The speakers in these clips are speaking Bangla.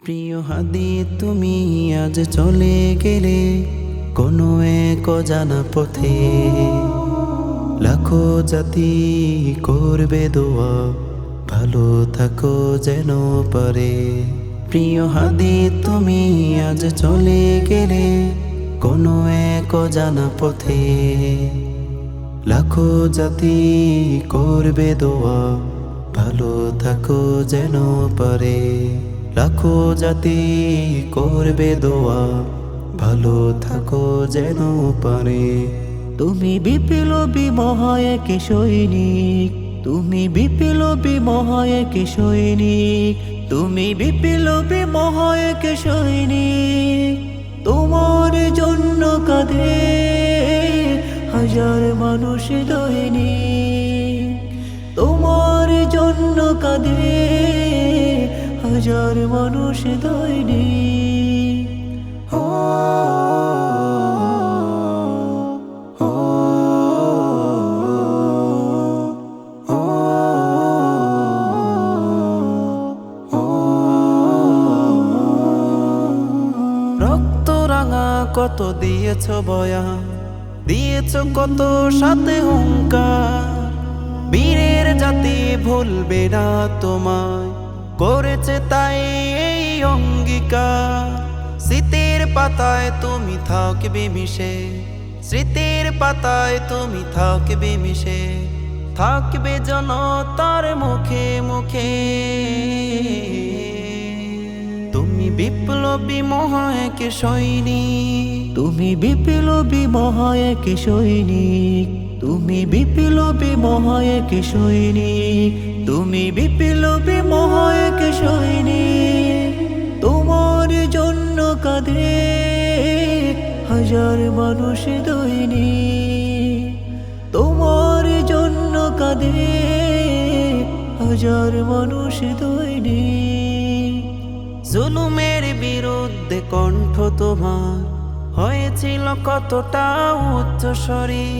প্রিয় হাদি তুমি আজ চলে গেলে কোনো এক অজানা পথে, লাখো জাতি করবে দোয়া ভালো থাকো যেন পারে। প্রিয় হাদি তুমি আজ চলে গেলে কোনো এক অজানা পথে, লাখো জাতি করবে দোয়া ভালো থাকো যেন পারে। লাখো জাতি করবে দোয়া ভালো থাকো যেন পারে। তুমি বিপ্লবী মহায়ক সৈনিক, তুমি বিপ্লবী মহায়ক সৈনিক, তুমি বিপ্লবী মহায়ক সৈনিক। তোমার জন্য কাঁদে হাজার মানুষ দৈনিক, তোমার জন্য কাঁদে হাজার মানুষ দৈনিক। রক্ত রাঙা কত দিয়েছ বয়া, দিয়েছ কত সাথে হুঙ্কার। বীরের জাতি ভুলবে না তোমায়, করেছে তাই এই অঙ্গীকার। স্মৃতির পাতায় তুমি থাকবে মিশে, স্মৃতির পাতায় তুমি থাকবে মিশে, থাকবে জনতার মুখে মুখে। তুমি বিপ্লবী মহায়ক সৈনিক, তুমি বিপ্লবী মহায়ক সৈনিক, তুমি বিপ্লবী মহায়ক সৈনিক, তুমি বিপ্লবী মহায়ক সৈনিক। তোমার জন্য কাঁদে হাজার মানুষ দৈনিক, তোমার জন্য কাঁদে হাজার মানুষ দৈনিক। জুলুমের বিরুদ্ধে কণ্ঠ তোমার হয়েছিল কতটা উচ্চস্বরী।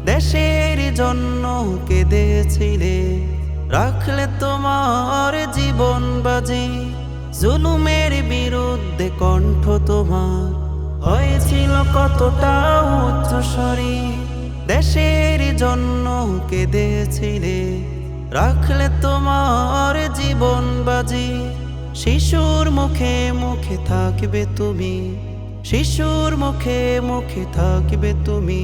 দেশের জন্য কেঁদেছিলে, রাখলে তোমার জীবন বাজি। জুলুমের বিরুদ্ধে কণ্ঠ তোমার হয়েছিল কতটা উচ্চস্বরী। দেশের জন্য কেঁদেছিলে, রাখলে তোমার জীবন বাজি। শিশুর মুখে মুখে থাকবে তুমি, শিশুর মুখে মুখে থাকবে তুমি,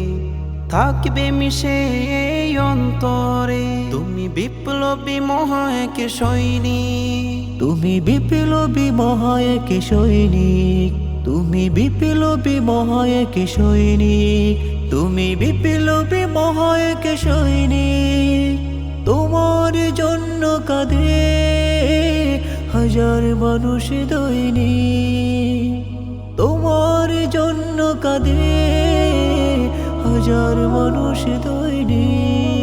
থাকবে মিশে এই অন্তরে। তুমি বিপ্লবী মহায়ক সৈনিক, তুমি বিপ্লবী মহায়ক সৈনিক, তুমি বিপ্লবী মহায়ক সৈনিক, তুমি বিপ্লবী মহায়ক সৈনিক। তোমার জন্য কাঁদে হাজার মানুষ দৈনিক, তোমার জন্য কাঁদে হাজার মানুষ দৈনিক।